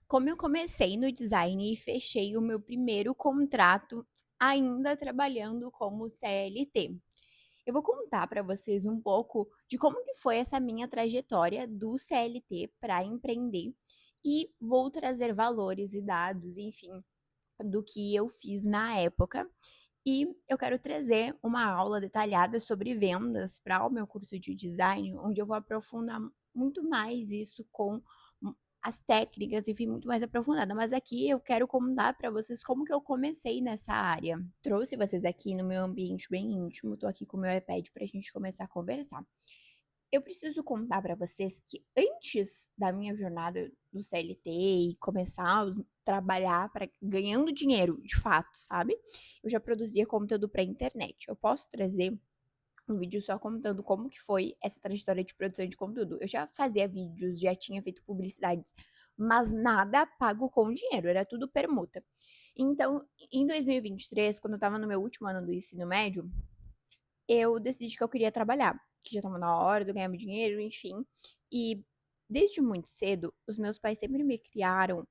Como eu comecei no design e fechei o meu primeiro contrato ainda trabalhando como CLT. Eu vou contar para vocês um pouco de como que foi essa minha trajetória do CLT para empreender e vou trazer valores e dados, enfim, do que eu fiz na época. E eu quero trazer uma aula detalhada sobre vendas para o meu curso de design, onde eu vou aprofundar muito mais isso com as técnicas, enfim, muito mais aprofundada. Mas aqui eu quero contar para vocês como que eu comecei nessa área. Trouxe vocês aqui no meu ambiente bem íntimo, tô aqui com o meu iPad para a gente começar a conversar. Eu preciso contar para vocês que antes da minha jornada do CLT e começar a trabalhar para ganhando dinheiro, de fato, sabe, eu já produzia conteúdo pra internet. Eu posso trazer um vídeo só contando como que foi essa trajetória de produção de conteúdo. Eu já fazia vídeos, já tinha feito publicidades, mas nada pago com dinheiro, era tudo permuta. Então, em 2023, quando eu estava no meu último ano do ensino médio, eu decidi que eu queria trabalhar, que já estava na hora de eu ganhar meu dinheiro, enfim. E desde muito cedo, os meus pais sempre me criaram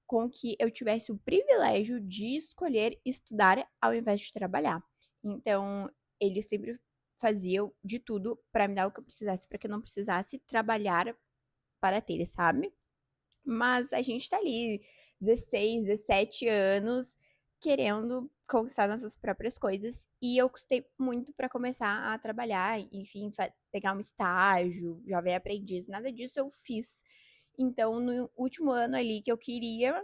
com que eu tivesse o privilégio de escolher estudar ao invés de trabalhar. Então, eles sempre faziam de tudo para me dar o que eu precisasse, para que eu não precisasse trabalhar para ter, sabe? Mas a gente tá ali, 16, 17 anos, querendo conquistar nossas próprias coisas. E eu custei muito pra começar a trabalhar, enfim, pegar um estágio, jovem aprendiz, nada disso eu fiz. Então, no último ano ali que eu queria,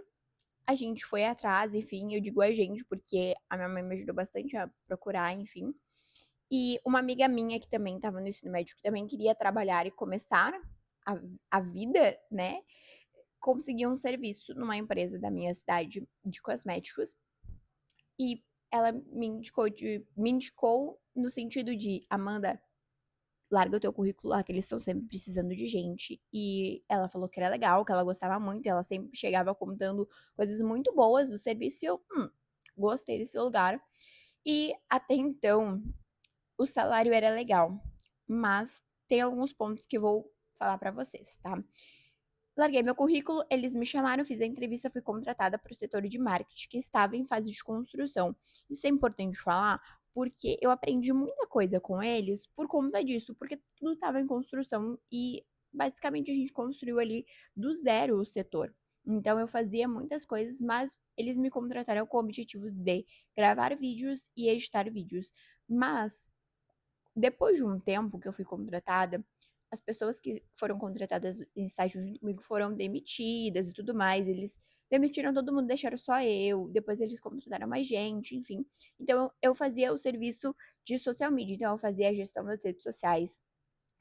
a gente foi atrás, enfim, eu digo a gente, porque a minha mãe me ajudou bastante a procurar, enfim. E uma amiga minha que também estava no ensino médio, que também queria trabalhar e começar a, a vida, né? Consegui um serviço numa empresa da minha cidade de cosméticos e ela me indicou no sentido de: "Amanda, larga o teu currículo lá que eles estão sempre precisando de gente". E ela falou que era legal, que ela gostava muito, ela sempre chegava contando coisas muito boas do serviço e eu: gostei desse lugar". E até então, o salário era legal, mas tem alguns pontos que eu vou falar pra vocês, tá? Larguei meu currículo, eles me chamaram, fiz a entrevista, fui contratada para o setor de marketing, que estava em fase de construção. Isso é importante falar, porque eu aprendi muita coisa com eles por conta disso, porque tudo estava em construção e basicamente a gente construiu ali do zero o setor. Então eu fazia muitas coisas, mas eles me contrataram com o objetivo de gravar vídeos e editar vídeos. Mas depois de um tempo que eu fui contratada, as pessoas que foram contratadas em estágio junto comigo foram demitidas e tudo mais. Eles demitiram todo mundo, deixaram só eu. Depois eles contrataram mais gente, enfim. Então eu fazia o serviço de social media. Então eu fazia a gestão das redes sociais.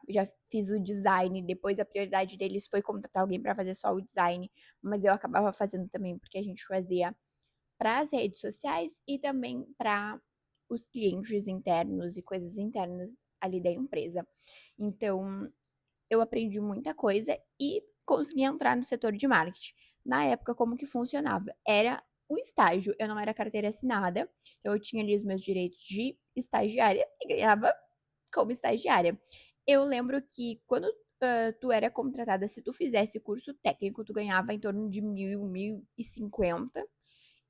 Já fiz o design. Depois a prioridade deles foi contratar alguém para fazer só o design. Mas eu acabava fazendo também, porque a gente fazia para as redes sociais e também para os clientes internos e coisas internas ali da empresa. Então, eu aprendi muita coisa e consegui entrar no setor de marketing. Na época, como que funcionava? Era o estágio, eu não era carteira assinada, então eu tinha ali os meus direitos de estagiária e ganhava como estagiária. Eu lembro que quando tu era contratada, se tu fizesse curso técnico, tu ganhava em torno de 1.000, 1.050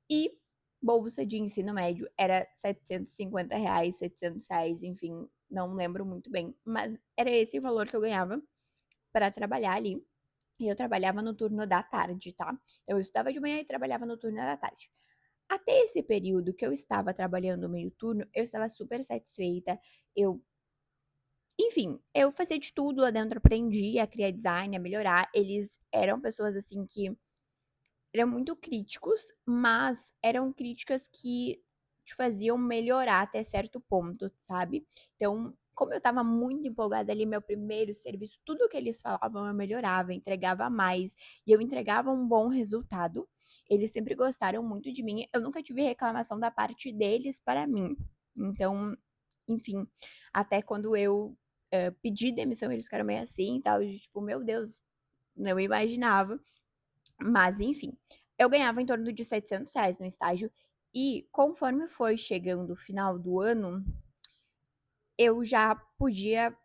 e bolsa de ensino médio era R$ 750, R$ 700, enfim, não lembro muito bem, mas era esse o valor que eu ganhava para trabalhar ali. E eu trabalhava no turno da tarde, tá? Eu estudava de manhã e trabalhava no turno da tarde. Até esse período que eu estava trabalhando meio turno, eu estava super satisfeita. Eu, enfim, eu fazia de tudo lá dentro, aprendi a criar design, a melhorar. Eles eram pessoas assim que eram muito críticos, mas eram críticas que te faziam melhorar até certo ponto, sabe. Então, como eu estava muito empolgada ali, meu primeiro serviço, tudo que eles falavam eu melhorava, entregava mais, e eu entregava um bom resultado. Eles sempre gostaram muito de mim, eu nunca tive reclamação da parte deles para mim. Então, enfim, até quando eu, pedi demissão, eles ficaram meio assim e tal, de tipo: "Meu Deus, não imaginava". Mas enfim, eu ganhava em torno de R$ 700 no estágio e conforme foi chegando o final do ano, eu já podia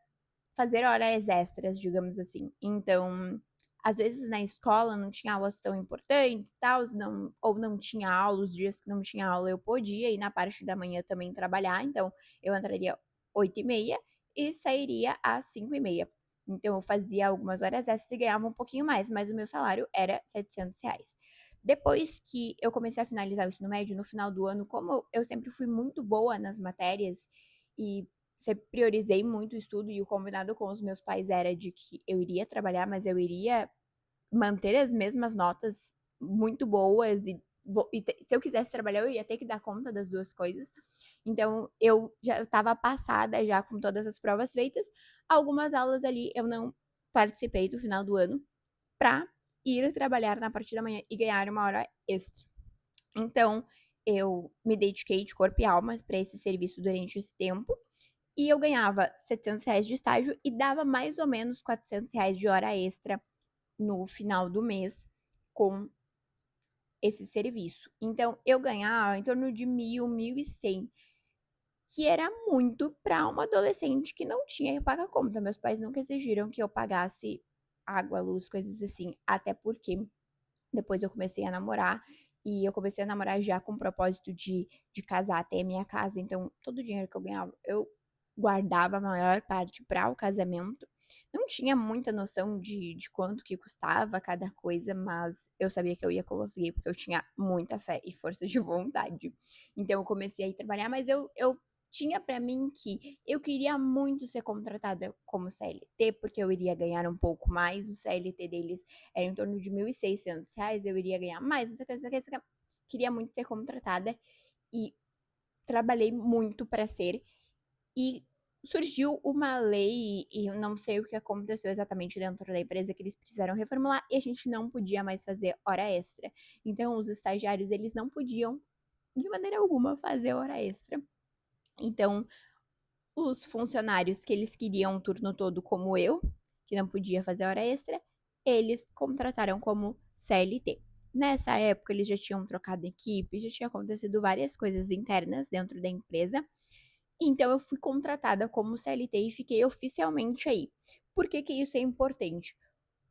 fazer horas extras, digamos assim. Então, às vezes na escola não tinha aulas tão importantes e tals, não ou não tinha aula, os dias que não tinha aula eu podia ir na parte da manhã também trabalhar, então eu entraria 8h30 e sairia às 5h30. Então eu fazia algumas horas extras e ganhava um pouquinho mais, mas o meu salário era R$ 700. Depois que eu comecei a finalizar o ensino médio, no final do ano, como eu sempre fui muito boa nas matérias e sempre priorizei muito o estudo e o combinado com os meus pais era de que eu iria trabalhar, mas eu iria manter as mesmas notas muito boas e se eu quisesse trabalhar, eu ia ter que dar conta das 2 coisas. Então eu já estava passada já com todas as provas feitas, algumas aulas ali eu não participei do final do ano, pra ir trabalhar na parte da manhã e ganhar uma hora extra. Então eu me dediquei de corpo e alma para esse serviço durante esse tempo, e eu ganhava R$ 700 de estágio e dava mais ou menos R$ 400 de hora extra no final do mês com esse serviço. Então eu ganhava em torno de 1.100, que era muito para uma adolescente que não tinha que pagar conta. Meus pais nunca exigiram que eu pagasse água, luz, coisas assim, até porque depois eu comecei a namorar, e eu comecei a namorar já com o propósito de casar, ter a minha casa, então todo o dinheiro que eu ganhava, eu guardava a maior parte para o casamento. Não tinha muita noção de quanto que custava cada coisa, mas eu sabia que eu ia conseguir, porque eu tinha muita fé e força de vontade. Então eu comecei a ir trabalhar, mas eu tinha para mim que eu queria muito ser contratada como CLT, porque eu iria ganhar um pouco mais, o CLT deles era em torno de R$ 1.600, eu iria ganhar mais, não sei o que, não sei o que, não sei o que. Queria muito ser contratada e trabalhei muito para ser. E surgiu uma lei, e eu não sei o que aconteceu exatamente dentro da empresa, que eles precisaram reformular e a gente não podia mais fazer hora extra. Então, os estagiários, eles não podiam, de maneira alguma, fazer hora extra. Então, os funcionários que eles queriam o turno todo, como eu, que não podia fazer hora extra, eles contrataram como CLT. Nessa época, eles já tinham trocado equipe, já tinha acontecido várias coisas internas dentro da empresa. Então, eu fui contratada como CLT e fiquei oficialmente aí. Por que que isso é importante?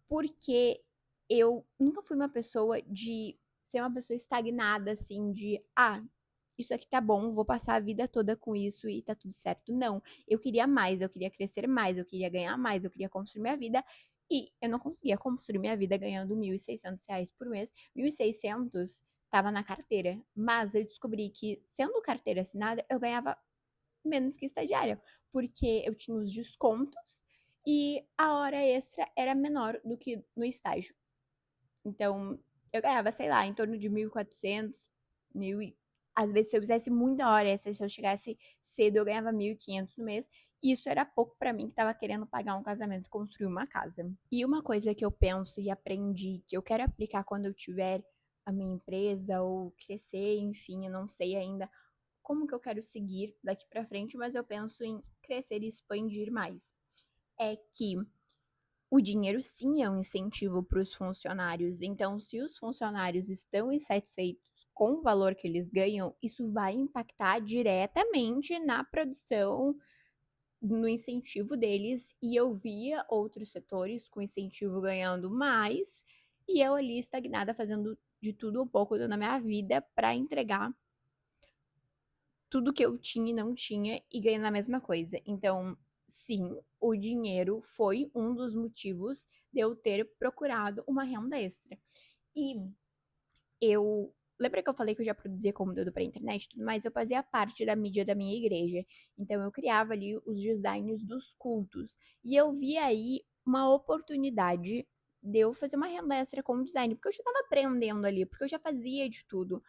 Porque eu nunca fui uma pessoa de ser uma pessoa estagnada, assim, isso aqui tá bom, vou passar a vida toda com isso e tá tudo certo. Não, eu queria mais, eu queria crescer mais, eu queria ganhar mais, eu queria construir minha vida e eu não conseguia construir minha vida ganhando R$ 1.600 por mês. 1.600 estava na carteira, mas eu descobri que sendo carteira assinada, eu ganhava menos que estagiária, porque eu tinha os descontos e a hora extra era menor do que no estágio. Então, eu ganhava, sei lá, em torno de 1.400, 1.000 e às vezes se eu fizesse muita hora extra, se eu chegasse cedo, eu ganhava 1.500 no mês. E isso era pouco pra mim que estava querendo pagar um casamento e construir uma casa. E uma coisa que eu penso e aprendi, que eu quero aplicar quando eu tiver a minha empresa ou crescer, enfim, eu não sei ainda como que eu quero seguir daqui pra frente, mas eu penso em crescer e expandir mais. É que o dinheiro sim é um incentivo para os funcionários, então se os funcionários estão insatisfeitos com o valor que eles ganham, isso vai impactar diretamente na produção, no incentivo deles, e eu via outros setores com incentivo ganhando mais, e eu ali estagnada fazendo de tudo um pouco na minha vida para entregar tudo que eu tinha e não tinha e ganhando a mesma coisa. Então, sim, o dinheiro foi um dos motivos de eu ter procurado uma renda extra. E eu lembra que eu falei que eu já produzia conteúdo para internet e tudo mais? Eu fazia parte da mídia da minha igreja. Então eu criava ali os designs dos cultos. E eu vi aí uma oportunidade de eu fazer uma renda extra com design, porque eu já estava aprendendo ali, porque eu já fazia de tudo.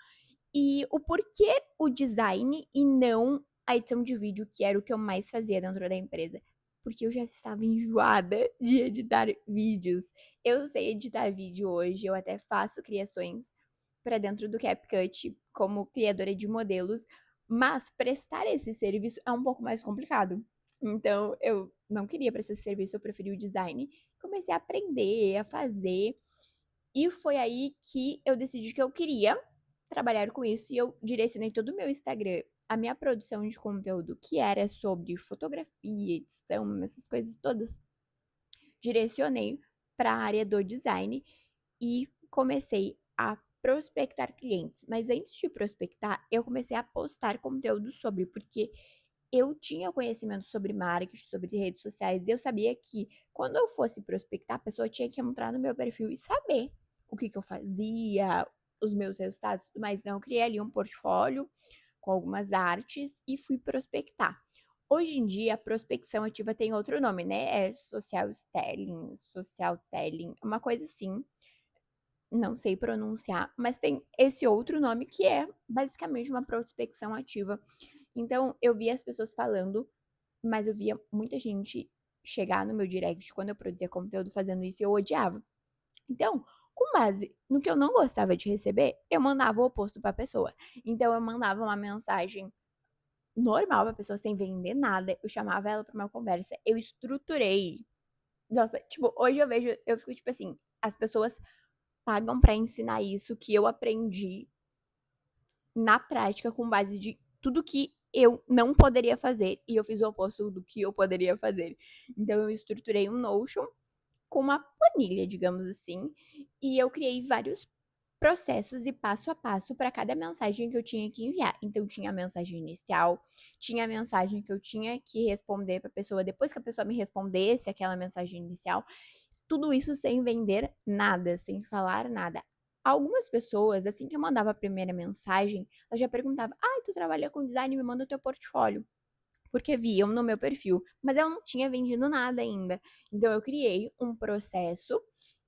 E o porquê o design e não a edição de vídeo, que era o que eu mais fazia dentro da empresa? Porque eu já estava enjoada de editar vídeos. Eu sei editar vídeo hoje, eu até faço criações para dentro do CapCut como criadora de modelos, mas prestar esse serviço é um pouco mais complicado. Então, eu não queria prestar esse serviço, eu preferi o design. Comecei a aprender, a fazer, e foi aí que eu decidi que eu queria trabalhar com isso e eu direcionei todo o meu Instagram, a minha produção de conteúdo, que era sobre fotografia, edição, essas coisas todas, direcionei para a área do design e comecei a prospectar clientes. Mas antes de prospectar, eu comecei a postar conteúdo sobre, porque eu tinha conhecimento sobre marketing, sobre redes sociais, e eu sabia que quando eu fosse prospectar, a pessoa tinha que entrar no meu perfil e saber o que eu fazia, os meus resultados e tudo mais. Então, eu criei ali um portfólio com algumas artes e fui prospectar. Hoje em dia, a prospecção ativa tem outro nome, né? É social telling, uma coisa assim. Não sei pronunciar, mas tem esse outro nome que é basicamente uma prospecção ativa. Então, eu via as pessoas falando, mas eu via muita gente chegar no meu direct quando eu produzia conteúdo fazendo isso e eu odiava. Então, com base no que eu não gostava de receber, eu mandava o oposto pra pessoa. Então, eu mandava uma mensagem normal pra pessoa sem vender nada, eu chamava ela pra uma conversa, eu estruturei. Nossa, tipo, hoje eu vejo, eu fico tipo assim, as pessoas pagam pra ensinar isso que eu aprendi na prática com base de tudo que eu não poderia fazer e eu fiz o oposto do que eu poderia fazer. Então eu estruturei um Notion com uma planilha, digamos assim, e eu criei vários processos e passo a passo para cada mensagem que eu tinha que enviar. Então tinha a mensagem inicial, tinha a mensagem que eu tinha que responder para a pessoa depois que a pessoa me respondesse aquela mensagem inicial, tudo isso sem vender nada, sem falar nada. Algumas pessoas, assim que eu mandava a primeira mensagem, eu já perguntava: "Ai, tu trabalha com design? Me manda o teu portfólio", porque viam no meu perfil, mas eu não tinha vendido nada ainda. Então eu criei um processo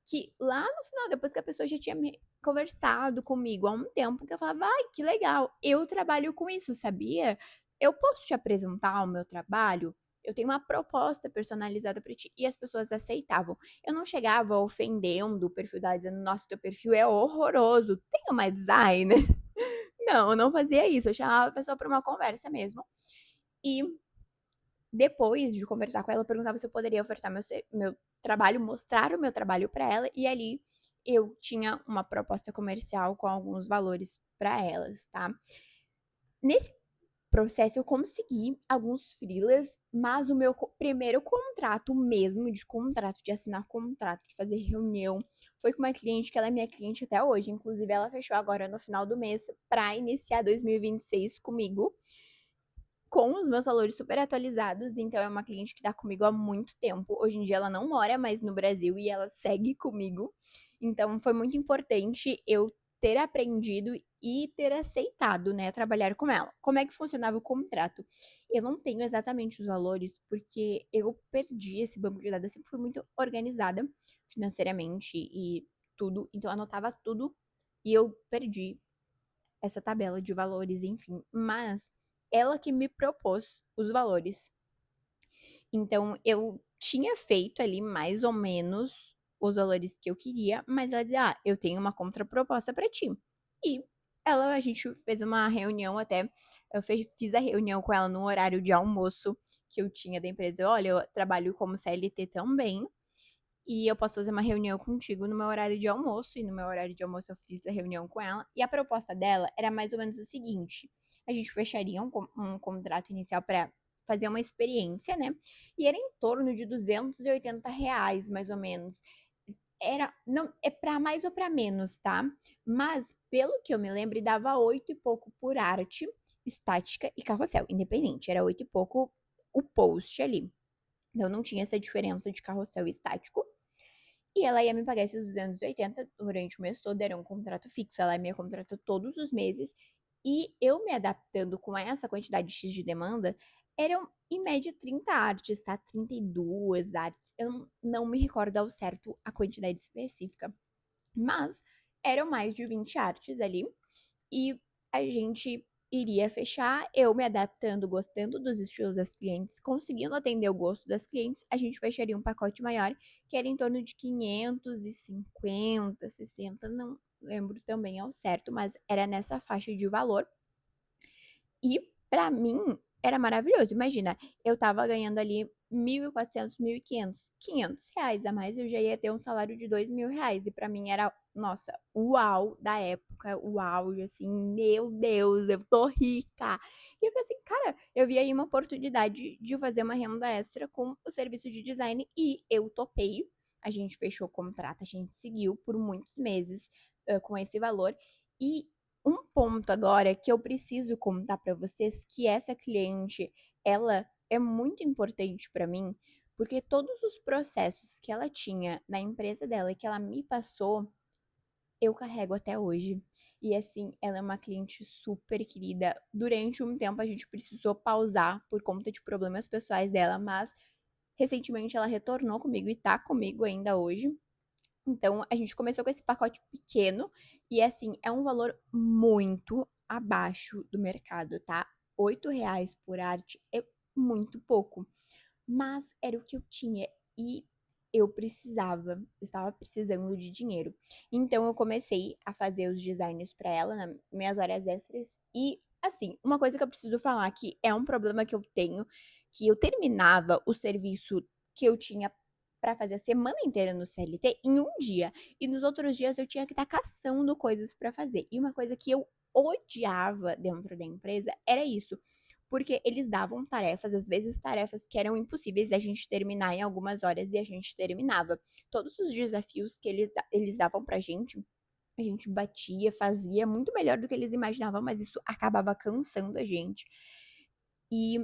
que lá no final, depois que a pessoa já tinha me conversado comigo há um tempo, que eu falava: "Ai, que legal, eu trabalho com isso, sabia? Eu posso te apresentar o meu trabalho? Eu tenho uma proposta personalizada para ti". E as pessoas aceitavam. Eu não chegava ofendendo o perfil dela, dizendo: "Nossa, teu perfil é horroroso, tem uma designer?". Não, eu não fazia isso, eu chamava a pessoa para uma conversa mesmo. E depois de conversar com ela, eu perguntava se eu poderia ofertar meu trabalho, mostrar o meu trabalho para ela, e ali eu tinha uma proposta comercial com alguns valores para elas, tá. Nesse processo eu consegui alguns freelas, mas o meu primeiro contrato mesmo, de contrato, de assinar contrato, de fazer reunião, foi com uma cliente que ela é minha cliente até hoje, inclusive ela fechou agora no final do mês para iniciar 2026 comigo com os meus valores super atualizados, então é uma cliente que tá comigo há muito tempo. Hoje em dia ela não mora mais no Brasil e ela segue comigo. Então foi muito importante eu ter aprendido e ter aceitado, né, trabalhar com ela. Como é que funcionava o contrato? Eu não tenho exatamente os valores, porque eu perdi esse banco de dados. Eu sempre fui muito organizada financeiramente e tudo, então eu anotava tudo e eu perdi essa tabela de valores, enfim. Mas ela que me propôs os valores. Então eu tinha feito ali mais ou menos os valores que eu queria, mas ela dizia: "Ah, eu tenho uma contraproposta para ti". E a gente fez uma reunião até, eu fiz a reunião com ela no horário de almoço que eu tinha da empresa. "Olha, eu trabalho como CLT também, e eu posso fazer uma reunião contigo no meu horário de almoço", e no meu horário de almoço eu fiz a reunião com ela, e a proposta dela era mais ou menos o seguinte: a gente fecharia um contrato inicial para fazer uma experiência, né, e era em torno de R$ 280 mais ou menos. Era não, é para mais ou para menos, tá, mas pelo que eu me lembro dava 8 e pouco por arte, estática e carrossel, independente, era 8 e pouco o post ali. Então não tinha essa diferença de carrossel e estático. E ela ia me pagar esses 280 durante o mês todo, era um contrato fixo, ela me contrata todos os meses, e eu me adaptando com essa quantidade X de demanda, eram em média 30 artes, tá, 32 artes, eu não me recordo ao certo a quantidade específica, mas eram mais de 20 artes ali, e a gente iria fechar, eu me adaptando, gostando dos estilos das clientes, conseguindo atender o gosto das clientes, a gente fecharia um pacote maior, que era em torno de 550, 60, não lembro também ao certo, mas era nessa faixa de valor. E pra mim era maravilhoso. Imagina, eu estava ganhando ali 1.400, 1.500, R$ 500 a mais, eu já ia ter um salário de R$ 2.000. E pra mim era, nossa, uau da época, o auge, assim, meu Deus, eu tô rica. E eu falei assim, cara, eu vi aí uma oportunidade de fazer uma renda extra com o serviço de design e eu topei. a gente fechou o contrato, a gente seguiu por muitos meses, com esse valor. E um ponto agora que eu preciso contar para vocês, que essa cliente, ela é muito importante para mim, porque todos os processos que ela tinha na empresa dela e que ela me passou, eu carrego até hoje. E assim, ela é uma cliente super querida. Durante um tempo a gente precisou pausar por conta de problemas pessoais dela, mas recentemente ela retornou comigo e tá comigo ainda hoje. Então a gente começou com esse pacote pequeno e assim, é um valor muito abaixo do mercado, tá? R$ 8 por arte é muito pouco. Mas era o que eu tinha e eu estava precisando de dinheiro. Então eu comecei a fazer os designs para ela nas minhas horas extras e assim, uma coisa que eu preciso falar que é um problema que eu tenho, que eu terminava o serviço que eu tinha para fazer a semana inteira no CLT em um dia, e nos outros dias eu tinha que estar caçando coisas para fazer. E uma coisa que eu odiava dentro da empresa era isso, porque eles davam tarefas, às vezes tarefas que eram impossíveis da gente terminar em algumas horas e a gente terminava. Todos os desafios que eles davam pra gente, a gente batia, fazia muito melhor do que eles imaginavam, mas isso acabava cansando a gente. E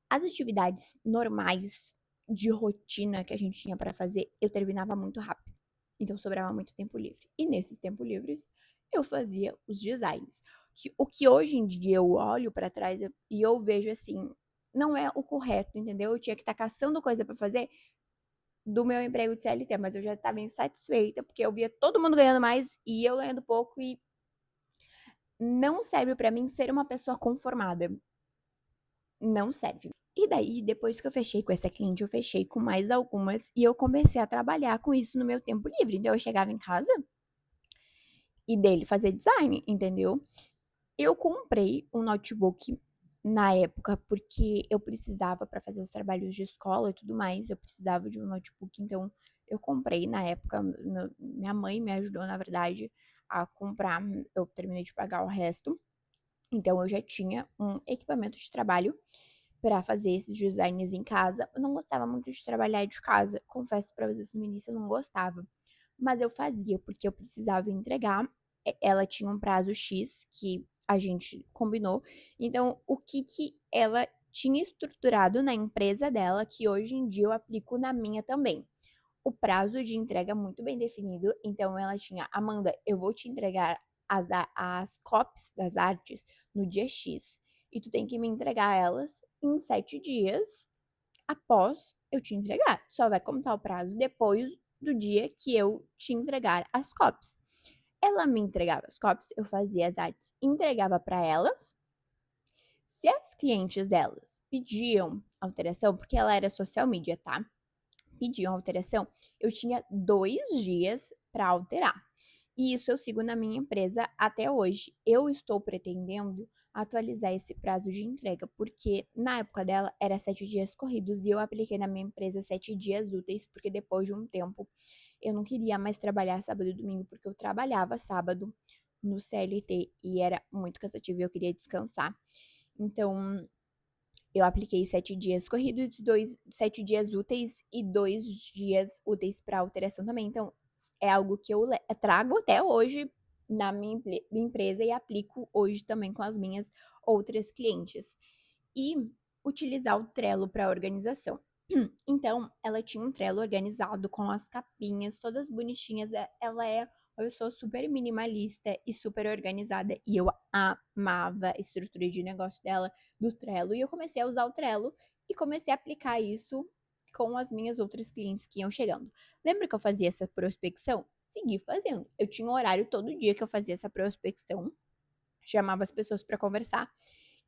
as atividades normais de rotina que a gente tinha pra fazer, eu terminava muito rápido. Então sobrava muito tempo livre. E nesses tempos livres, eu fazia os designs. O que hoje em dia eu olho pra trás e eu vejo assim, não é o correto, entendeu? Eu tinha que estar caçando coisa pra fazer do meu emprego de CLT, mas eu já estava insatisfeita, porque eu via todo mundo ganhando mais e eu ganhando pouco, e não serve pra mim ser uma pessoa conformada. Não serve. E daí, depois que eu fechei com essa cliente, eu fechei com mais algumas e eu comecei a trabalhar com isso no meu tempo livre. Então eu chegava em casa e dele fazer design, entendeu? Eu comprei um notebook na época porque eu precisava para fazer os trabalhos de escola e tudo mais, eu precisava de um notebook, então eu comprei na época, minha mãe me ajudou, na verdade, a comprar, eu terminei de pagar o resto. Então eu já tinha um equipamento de trabalho para fazer esses designs em casa. Eu não gostava muito de trabalhar de casa, confesso para vocês, no início eu não gostava, mas eu fazia porque eu precisava entregar. Ela tinha um prazo X que a gente combinou. Então, o que que ela tinha estruturado na empresa dela que hoje em dia eu aplico na minha também? O prazo de entrega muito bem definido. Então, ela tinha: Amanda, eu vou te entregar as copies das artes no dia X. E tu tem que me entregar elas em 7 dias após eu te entregar. Só vai contar o prazo depois do dia que eu te entregar as copies. Ela me entregava as copies, eu fazia as artes, entregava para elas. Se as clientes delas pediam alteração, porque ela era social media, tá? Pediam alteração, eu tinha 2 dias para alterar. E isso eu sigo na minha empresa até hoje. Eu estou pretendendo atualizar esse prazo de entrega, porque na época dela era 7 dias corridos e eu apliquei na minha empresa 7 dias úteis, porque depois de um tempo eu não queria mais trabalhar sábado e domingo, porque eu trabalhava sábado no CLT e era muito cansativo e eu queria descansar. Então, eu apliquei 7 dias corridos, 7 dias úteis e 2 dias úteis para alteração também. Então, é algo que eu trago até hoje na minha empresa e aplico hoje também com as minhas outras clientes. E utilizar o Trello para organização. Então, ela tinha um Trello organizado com as capinhas todas bonitinhas. Ela é uma pessoa super minimalista e super organizada. E eu amava a estrutura de negócio dela do Trello. E eu comecei a usar o Trello e comecei a aplicar isso com as minhas outras clientes que iam chegando. Lembra que eu fazia essa prospecção? Segui fazendo. Eu tinha um horário todo dia que eu fazia essa prospecção, chamava as pessoas para conversar.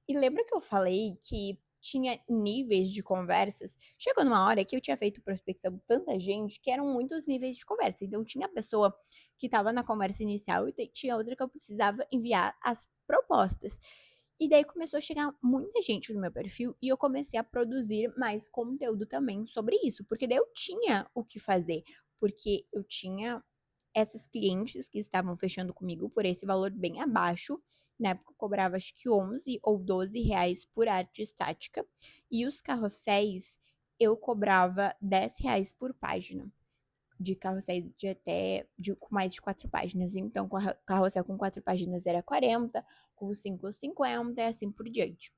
E lembra que eu falei que tinha níveis de conversas? Chegou numa hora que eu tinha feito prospecção com tanta gente que eram muitos níveis de conversa. Então, tinha a pessoa que estava na conversa inicial e tinha outra que eu precisava enviar as propostas. E daí começou a chegar muita gente no meu perfil e eu comecei a produzir mais conteúdo também sobre isso, porque daí eu tinha o que fazer, porque eu tinha essas clientes que estavam fechando comigo por esse valor bem abaixo. Na época eu cobrava acho que 11 ou 12 reais por arte estática. E os carrosséis eu cobrava 10 reais por página. de carrosséis com mais de 4 páginas. Então, carrossel com 4 páginas era 40, com 5, 50 e assim por diante.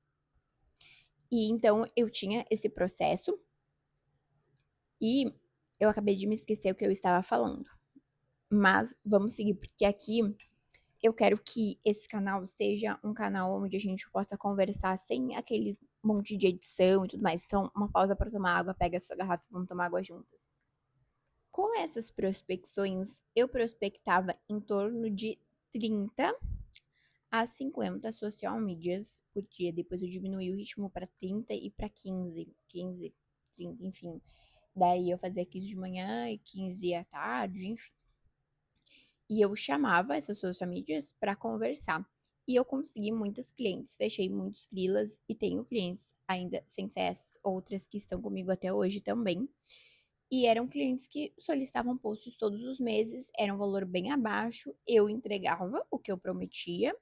E então eu tinha esse processo e eu acabei de me esquecer o que eu estava falando. Mas vamos seguir, porque aqui eu quero que esse canal seja um canal onde a gente possa conversar sem aqueles monte de edição e tudo mais. Então, uma pausa para tomar água, pega a sua garrafa e vamos tomar água juntas. Com essas prospecções, eu prospectava em torno de 30 a 50 social medias por dia. Depois eu diminuí o ritmo para 30 e para 15, 30, enfim. Daí eu fazia 15 de manhã e 15 à tarde, enfim. E eu chamava essas social medias para conversar. E eu consegui muitos clientes, fechei muitos freelas e tenho clientes ainda sem ser essas, outras que estão comigo até hoje também. E eram clientes que solicitavam posts todos os meses, era um valor bem abaixo, eu entregava o que eu prometia,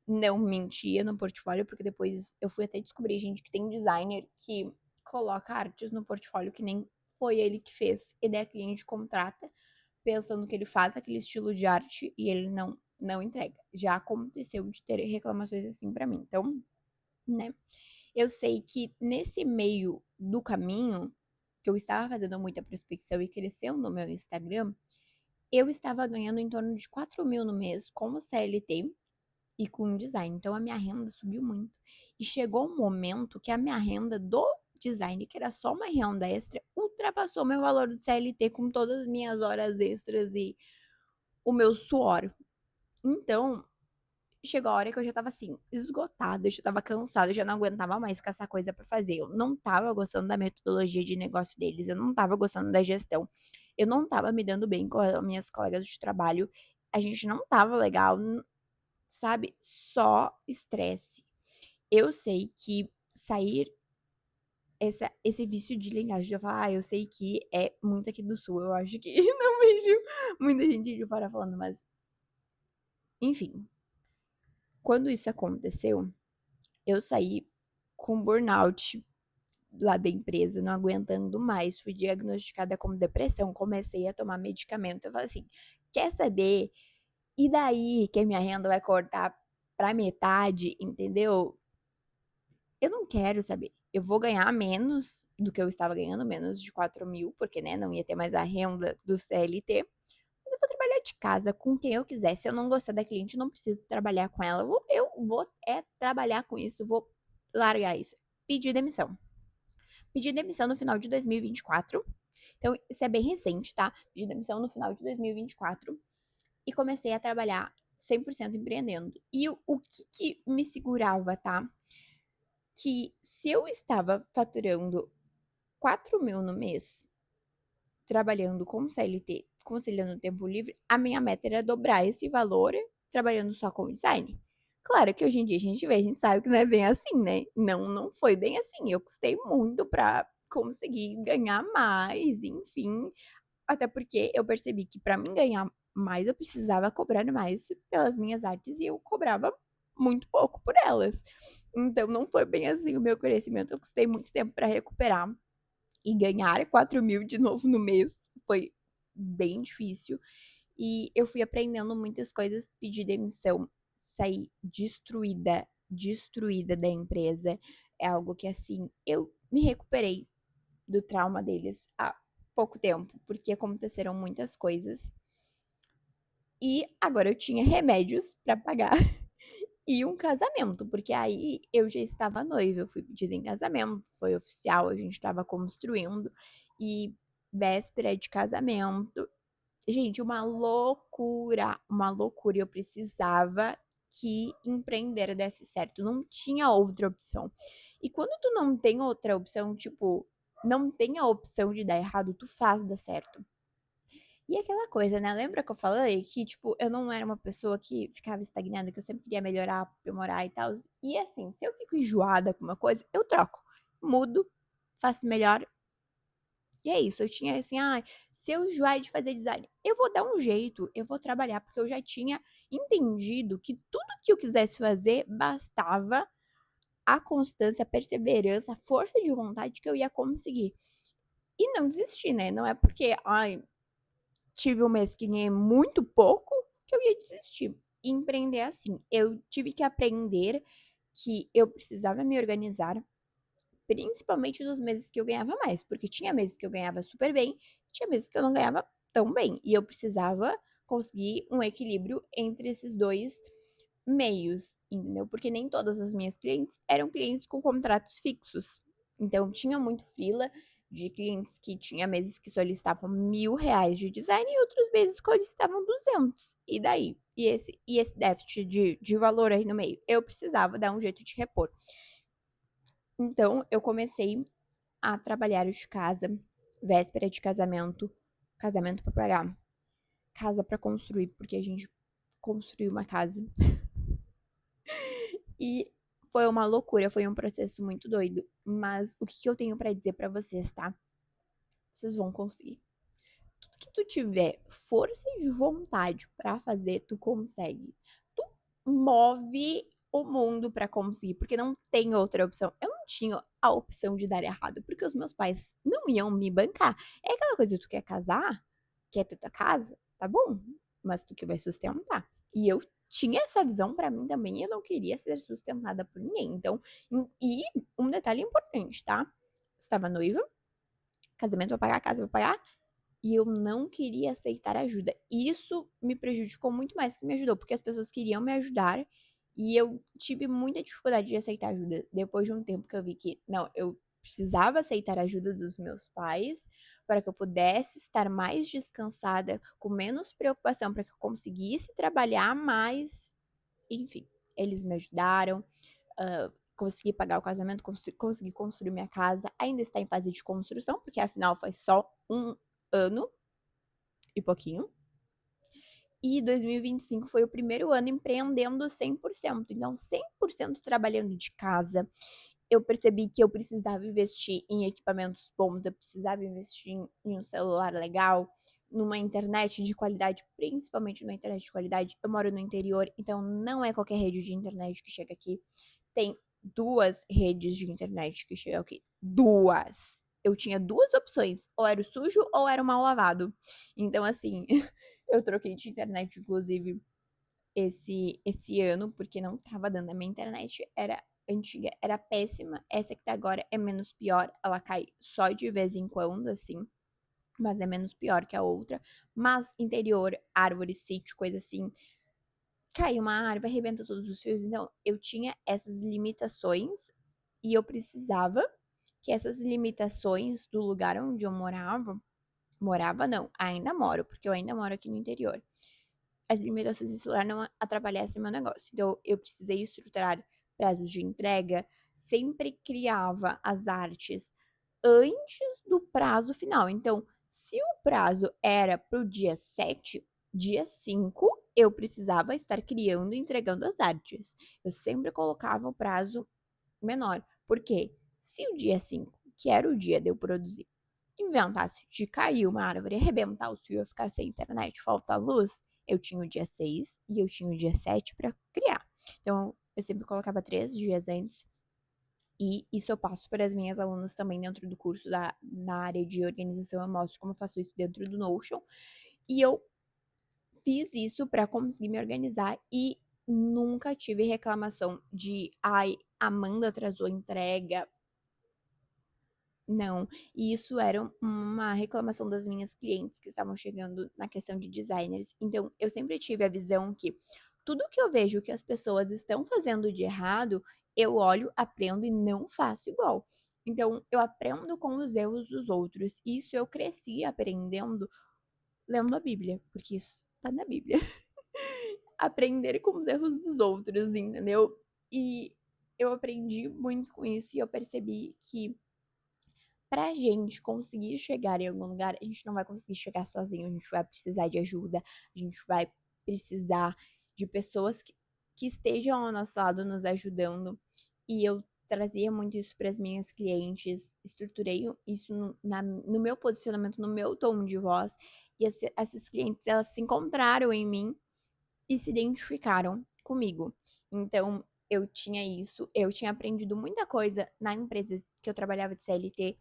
não mentia no portfólio, porque depois eu fui até descobrir, gente, que tem designer que coloca artes no portfólio que nem foi ele que fez, e daí a cliente contrata pensando que ele faz aquele estilo de arte e ele não entrega. Já aconteceu de ter reclamações assim pra mim. Então, né? Eu sei que nesse meio do caminho, que eu estava fazendo muita prospecção e cresceu no meu Instagram, eu estava ganhando em torno de 4 mil no mês como CLT e com design. Então a minha renda subiu muito. E chegou um momento que a minha renda do design, que era só uma renda extra, ultrapassou meu valor do CLT com todas as minhas horas extras e o meu suor. Então, chegou a hora que eu já tava assim, esgotada, eu já tava cansada, eu já não aguentava mais com essa coisa pra fazer. Eu não tava gostando da metodologia de negócio deles, eu não tava gostando da gestão, eu não tava me dando bem com as minhas colegas de trabalho, a gente não tava legal, sabe? Só estresse. Eu sei que sair esse vício de linguagem, de eu falar, eu sei que é muito aqui do sul, eu acho que não vejo muita gente de fora falando, mas enfim. Quando isso aconteceu, eu saí com burnout lá da empresa, não aguentando mais. Fui diagnosticada com depressão, comecei a tomar medicamento. Eu falei assim: quer saber? E daí que a minha renda vai cortar pra metade, entendeu? Eu não quero saber. Eu vou ganhar menos do que eu estava ganhando, menos de 4 mil, porque, né, não ia ter mais a renda do CLT. Mas eu vou trabalhar de casa com quem eu quiser. Se eu não gostar da cliente, eu não preciso trabalhar com ela. Eu vou trabalhar com isso, vou largar isso. Pedir demissão. Pedi demissão no final de 2024. Então, isso é bem recente, tá? Pedi demissão no final de 2024 e comecei a trabalhar 100% empreendendo. E o que me segurava, tá? Que se eu estava faturando 4 mil no mês, trabalhando com CLT, conciliando o tempo livre, a minha meta era dobrar esse valor trabalhando só com design. Claro que hoje em dia a gente sabe que não é bem assim, né? Não foi bem assim. Eu custei muito pra conseguir ganhar mais, enfim. Até porque eu percebi que pra mim ganhar mais, eu precisava cobrar mais pelas minhas artes e eu cobrava muito pouco por elas. Então não foi bem assim o meu crescimento. Eu custei muito tempo pra recuperar e ganhar 4 mil de novo no mês foi bem difícil. E eu fui aprendendo muitas coisas, pedi demissão, saí destruída da empresa. É algo que, assim, eu me recuperei do trauma deles há pouco tempo, porque aconteceram muitas coisas. E agora eu tinha remédios para pagar e um casamento, porque aí eu já estava noiva, eu fui pedida em casamento, foi oficial, a gente estava construindo e véspera de casamento. Gente, uma loucura, uma loucura. Eu precisava que empreender desse certo, não tinha outra opção. E quando tu não tem outra opção, tipo, não tem a opção de dar errado, tu faz dar certo. E aquela coisa, né? Lembra que eu falei que, tipo, eu não era uma pessoa que ficava estagnada, que eu sempre queria melhorar, aprimorar e tal. E assim, se eu fico enjoada com uma coisa, eu troco. Mudo, faço melhor. E é isso. Eu tinha assim, ah, se eu enjoar de fazer design, eu vou dar um jeito, eu vou trabalhar, porque eu já tinha entendido que tudo que eu quisesse fazer bastava a constância, a perseverança, a força de vontade que eu ia conseguir. E não desistir, né? Não é porque, ai, tive um mês que ganhei muito pouco, que eu ia desistir. E empreender é assim, eu tive que aprender que eu precisava me organizar, principalmente nos meses que eu ganhava mais, porque tinha meses que eu ganhava super bem, tinha meses que eu não ganhava tão bem, e eu precisava conseguir um equilíbrio entre esses 2 meios, entendeu? Porque nem todas as minhas clientes eram clientes com contratos fixos. Então tinha muito freela de clientes que tinha meses que solicitavam R$ 1.000 de design e outros meses solicitavam 200. E daí? E esse déficit de valor aí no meio? Eu precisava dar um jeito de repor. Então, eu comecei a trabalhar de casa, véspera de casamento, casamento pra pagar, casa pra construir, porque a gente construiu uma casa. E foi uma loucura, foi um processo muito doido. Mas o que eu tenho pra dizer pra vocês, tá? Vocês vão conseguir. Tudo que tu tiver força de vontade pra fazer, tu consegue. Tu move o mundo pra conseguir, porque não tem outra opção. Eu não tinha a opção de dar errado, porque os meus pais não iam me bancar. É aquela coisa, tu quer casar, quer ter tua casa, tá bom, mas tu que vai sustentar. E eu tinha essa visão pra mim também, eu não queria ser sustentada por ninguém. Então, e um detalhe importante, tá? Estava noiva, casamento vai pagar, casa vai pagar, e eu não queria aceitar ajuda. Isso me prejudicou muito mais que me ajudou, porque as pessoas queriam me ajudar e eu tive muita dificuldade de aceitar ajuda. Depois de um tempo que eu vi que, não, eu precisava aceitar a ajuda dos meus pais para que eu pudesse estar mais descansada, com menos preocupação, para que eu conseguisse trabalhar mais. Enfim, eles me ajudaram, consegui pagar o casamento, consegui construir minha casa. Ainda está em fase de construção, porque afinal foi só um ano e pouquinho. E 2025 foi o primeiro ano empreendendo 100%. Então, 100% trabalhando de casa. Eu percebi que eu precisava investir em equipamentos bons, eu precisava investir em um celular legal, numa internet de qualidade, principalmente numa internet de qualidade. Eu moro no interior, então não é qualquer rede de internet que chega aqui. Tem 2 redes de internet que chegam aqui. 2. Eu tinha 2 opções, ou era o sujo ou era o mal lavado. Então, assim, eu troquei de internet, inclusive, esse ano, porque não tava dando. A minha internet era antiga, era péssima. Essa que tá agora é menos pior. Ela cai só de vez em quando, assim, mas é menos pior que a outra. Mas interior, árvore, sítio, coisa assim, cai uma árvore, arrebenta todos os fios. Então, eu tinha essas limitações e eu precisava que essas limitações do lugar onde eu morava não, ainda moro, porque eu ainda moro aqui no interior. As limitações do celular não atrapalhassem meu negócio. Então, eu precisei estruturar prazos de entrega, sempre criava as artes antes do prazo final. Então, se o prazo era para o dia 7, dia 5, eu precisava estar criando e entregando as artes. Eu sempre colocava o prazo menor. Porque se o dia 5, que era o dia de eu produzir, inventasse de cair uma árvore, arrebentar o fio, eu ficar sem internet, faltar luz, eu tinha o dia 6 e eu tinha o dia 7 para criar. Então, eu sempre colocava 3 dias antes. E isso eu passo para as minhas alunas também dentro do curso na área de organização. Eu mostro como eu faço isso dentro do Notion. E eu fiz isso para conseguir me organizar e nunca tive reclamação de, ai, Amanda atrasou a entrega. Não, e isso era uma reclamação das minhas clientes que estavam chegando na questão de designers. Então, eu sempre tive a visão que tudo que eu vejo que as pessoas estão fazendo de errado, eu olho, aprendo e não faço igual. Então, eu aprendo com os erros dos outros. Isso eu cresci aprendendo lendo a Bíblia, porque isso tá na Bíblia. Aprender com os erros dos outros, entendeu? E eu aprendi muito com isso e eu percebi que pra gente conseguir chegar em algum lugar, a gente não vai conseguir chegar sozinho, a gente vai precisar de ajuda, a gente vai precisar de pessoas que estejam ao nosso lado nos ajudando. E eu trazia muito isso para as minhas clientes, estruturei isso no meu posicionamento, no meu tom de voz. E essas clientes, elas se encontraram em mim e se identificaram comigo. Então, eu tinha isso, eu tinha aprendido muita coisa na empresa que eu trabalhava de CLT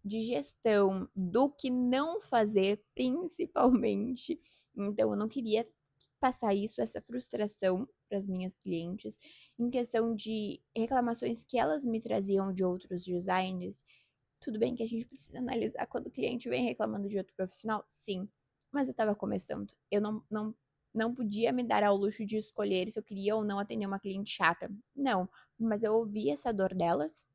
de gestão, do que não fazer, principalmente. Então eu não queria passar isso, essa frustração para as minhas clientes, em questão de reclamações que elas me traziam de outros designers. Tudo bem que a gente precisa analisar quando o cliente vem reclamando de outro profissional, sim, mas eu estava começando. Eu não podia me dar ao luxo de escolher se eu queria ou não atender uma cliente chata. Não, mas eu ouvi essa dor delas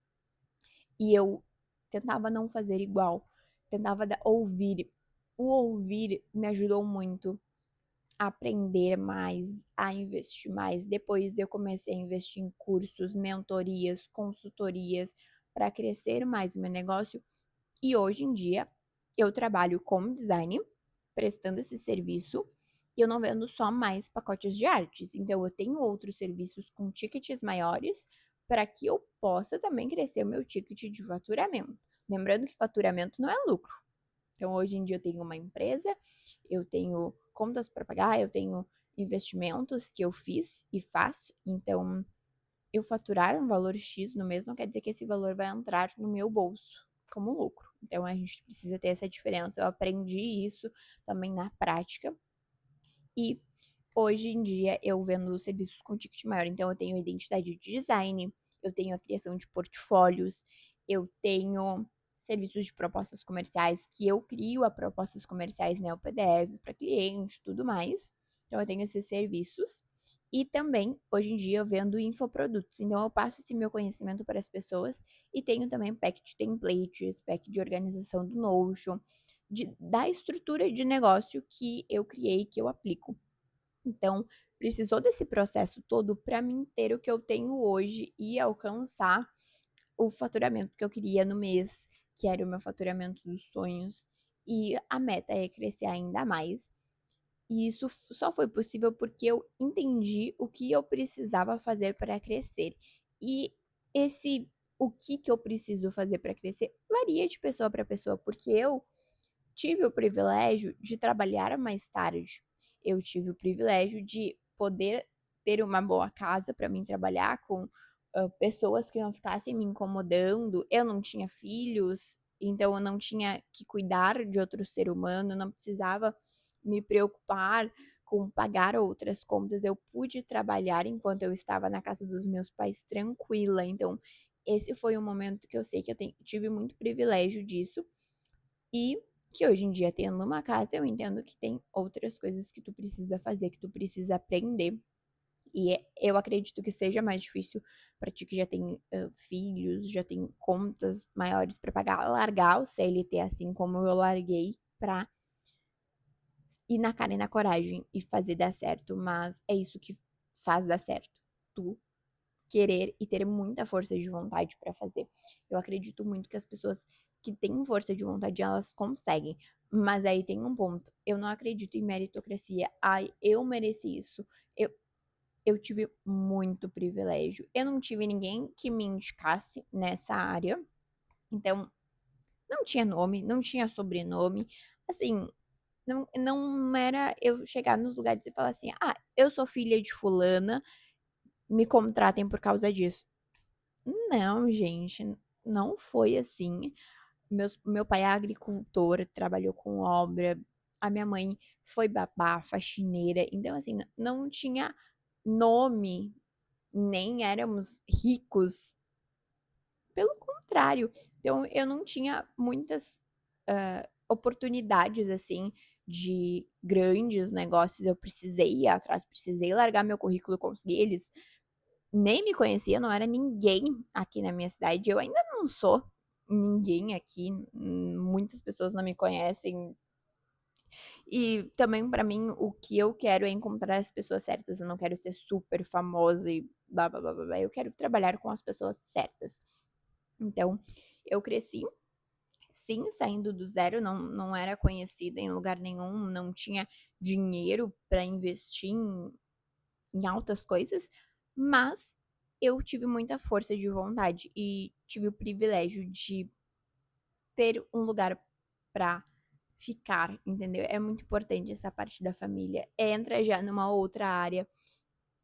e eu tentava não fazer igual, tentava ouvir. O ouvir me ajudou muito a aprender mais, a investir mais. Depois eu comecei a investir em cursos, mentorias, consultorias para crescer mais o meu negócio. E hoje em dia eu trabalho como design, prestando esse serviço, e eu não vendo só mais pacotes de artes. Então eu tenho outros serviços com tickets maiores para que eu possa também crescer o meu ticket de faturamento. Lembrando que faturamento não é lucro. Então hoje em dia eu tenho uma empresa, eu tenho contas para pagar, eu tenho investimentos que eu fiz e faço. Então eu faturar um valor X no mês não quer dizer que esse valor vai entrar no meu bolso como lucro. Então a gente precisa ter essa diferença. Eu aprendi isso também na prática. E hoje em dia eu vendo serviços com ticket maior. Então eu tenho identidade de design, eu tenho a criação de portfólios, eu tenho serviços de propostas comerciais que eu crio a propostas comerciais, né, o PDF para cliente, tudo mais. Então eu tenho esses serviços. E também, hoje em dia, eu vendo infoprodutos. Então, eu passo esse meu conhecimento para as pessoas e tenho também pack de templates, pack de organização do Notion, da estrutura de negócio que eu criei, que eu aplico. Então, precisou desse processo todo para mim ter o que eu tenho hoje e alcançar o faturamento que eu queria no mês, que era o meu faturamento dos sonhos. E a meta é crescer ainda mais. E isso só foi possível porque eu entendi o que eu precisava fazer para crescer. E esse o que eu preciso fazer para crescer varia de pessoa para pessoa, porque eu tive o privilégio de trabalhar mais tarde. Eu tive o privilégio de poder ter uma boa casa para mim trabalhar com pessoas que não ficassem me incomodando. Eu não tinha filhos, então eu não tinha que cuidar de outro ser humano, não precisava me preocupar com pagar outras contas. Eu pude trabalhar enquanto eu estava na casa dos meus pais tranquila. Então, esse foi um momento que eu sei que tive muito privilégio disso. E que hoje em dia, tendo uma casa, eu entendo que tem outras coisas que tu precisa fazer, que tu precisa aprender. E eu acredito que seja mais difícil para ti que já tem filhos, já tem contas maiores para pagar, largar o CLT assim como eu larguei pra ir na cara e na coragem e fazer dar certo. Mas é isso que faz dar certo. Tu querer e ter muita força de vontade para fazer. Eu acredito muito que as pessoas que têm força de vontade, elas conseguem. Mas aí tem um ponto. Eu não acredito em meritocracia. Ai, eu mereci isso. Eu, eu tive muito privilégio. Eu não tive ninguém que me indicasse nessa área. Então, não tinha nome, não tinha sobrenome. Assim, não era eu chegar nos lugares e falar assim: ah, eu sou filha de fulana, me contratem por causa disso. Não, gente, não foi assim. Meu pai é agricultor, trabalhou com obra. A minha mãe foi babá, faxineira. Então, assim, não tinha nome, nem éramos ricos. Pelo contrário. Então, eu não tinha muitas oportunidades, assim, de grandes negócios. Eu precisei ir atrás, precisei largar meu currículo, conseguir. Eles nem me conhecia, não era ninguém aqui na minha cidade. Eu ainda não sou ninguém aqui, muitas pessoas não me conhecem. E também pra mim o que eu quero é encontrar as pessoas certas. Eu não quero ser super famosa e blá blá blá blá. Blá. Eu quero trabalhar com as pessoas certas. Então, eu cresci, sim, saindo do zero, não era conhecida em lugar nenhum, não tinha dinheiro pra investir em altas coisas, mas eu tive muita força de vontade e tive o privilégio de ter um lugar pra ficar, entendeu? É muito importante essa parte da família. Entra já numa outra área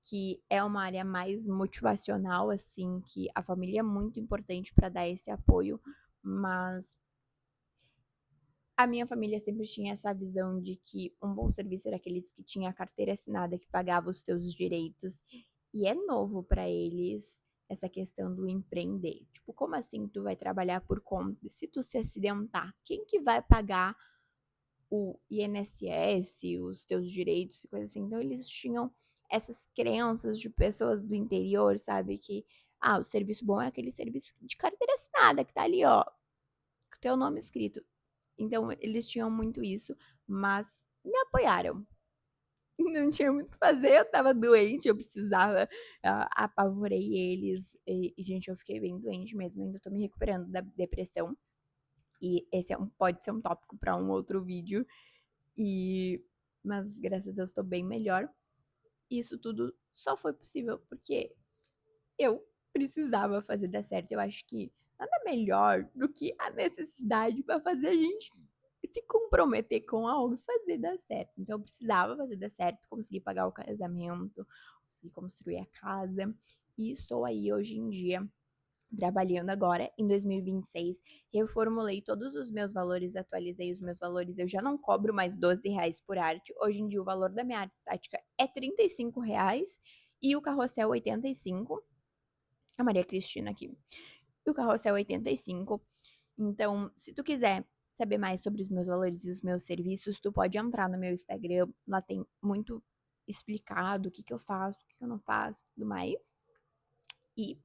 que é uma área mais motivacional, assim, que a família é muito importante pra dar esse apoio, mas A minha família sempre tinha essa visão de que um bom serviço era aqueles que tinha a carteira assinada, que pagava os teus direitos, e é novo pra eles essa questão do empreender. Tipo, como assim tu vai trabalhar por conta? Se tu se acidentar, quem que vai pagar o INSS, os teus direitos e coisa assim? Então eles tinham essas crenças de pessoas do interior, sabe, que, o serviço bom é aquele serviço de carteira assinada que tá ali, ó, com o teu nome escrito. Então eles tinham muito isso, mas me apoiaram. Não tinha muito o que fazer, eu estava doente, eu precisava, apavorei eles e gente, eu fiquei bem doente mesmo, ainda tô me recuperando da depressão, e esse pode ser um tópico para um outro vídeo, e mas graças a Deus tô bem melhor. Isso tudo só foi possível porque eu precisava fazer dar certo. Eu acho que nada melhor do que a necessidade para fazer a gente se comprometer com algo e fazer dar certo. Então eu precisava fazer dar certo, consegui pagar o casamento, consegui construir a casa e estou aí hoje em dia trabalhando agora em 2026. Reformulei todos os meus valores, atualizei os meus valores. Eu já não cobro mais R$ 12 por arte. Hoje em dia o valor da minha arte estática é R$ 35 e o carrossel 85. A Maria Cristina aqui. E o carrossel 85. Então, se tu quiser saber mais sobre os meus valores e os meus serviços, tu pode entrar no meu Instagram. Lá tem muito explicado o que que eu faço, o que que eu não faço, tudo mais. E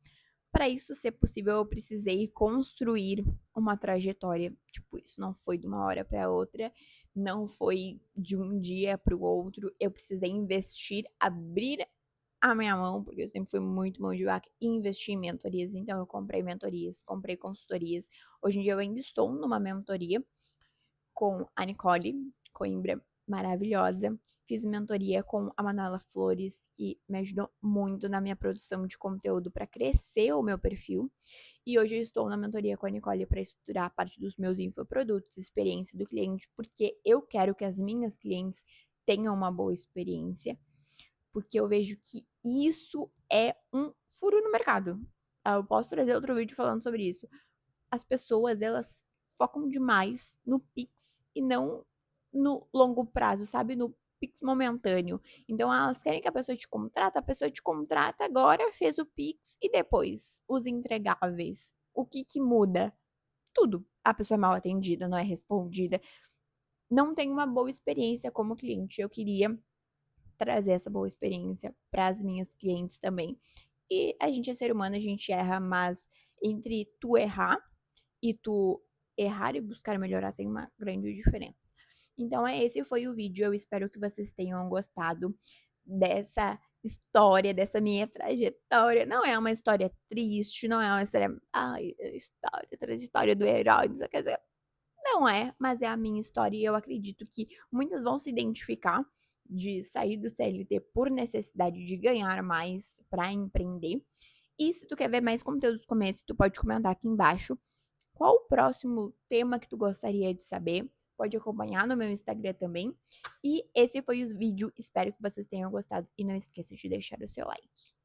para isso ser possível, eu precisei construir uma trajetória. Tipo, isso não foi de uma hora para outra, não foi de um dia para o outro. Eu precisei investir, abrir a minha mão, porque eu sempre fui muito mão de vaca, e investi em mentorias. Então, eu comprei mentorias, comprei consultorias. Hoje em dia, eu ainda estou numa mentoria com a Nicole Coimbra, maravilhosa. Fiz mentoria com a Manuela Flores, que me ajudou muito na minha produção de conteúdo para crescer o meu perfil. E hoje eu estou na mentoria com a Nicole para estudar a parte dos meus infoprodutos, experiência do cliente, porque eu quero que as minhas clientes tenham uma boa experiência, porque eu vejo que isso é um furo no mercado. Eu posso trazer outro vídeo falando sobre isso. As pessoas, elas focam demais no Pix e não no longo prazo, sabe? No Pix momentâneo. Então, elas querem que a pessoa te contrata agora, fez o Pix e depois os entregáveis. O que que muda? Tudo. A pessoa é mal atendida, não é respondida, não tem uma boa experiência como cliente. Eu queria trazer essa boa experiência para as minhas clientes também. E a gente é ser humano, a gente erra, mas entre tu errar e tu errar e buscar melhorar tem uma grande diferença. Então, esse foi o vídeo. Eu espero que vocês tenham gostado dessa história, dessa minha trajetória. Não é uma história triste, não é uma história. Ai, trajetória do herói, não sei o que dizer. Não é, mas é a minha história e eu acredito que muitas vão se identificar de sair do CLT por necessidade de ganhar mais para empreender. E se tu quer ver mais conteúdos como esse, tu pode comentar aqui embaixo qual o próximo tema que tu gostaria de saber. Pode acompanhar no meu Instagram também. E esse foi o vídeo. Espero que vocês tenham gostado. E não esqueça de deixar o seu like.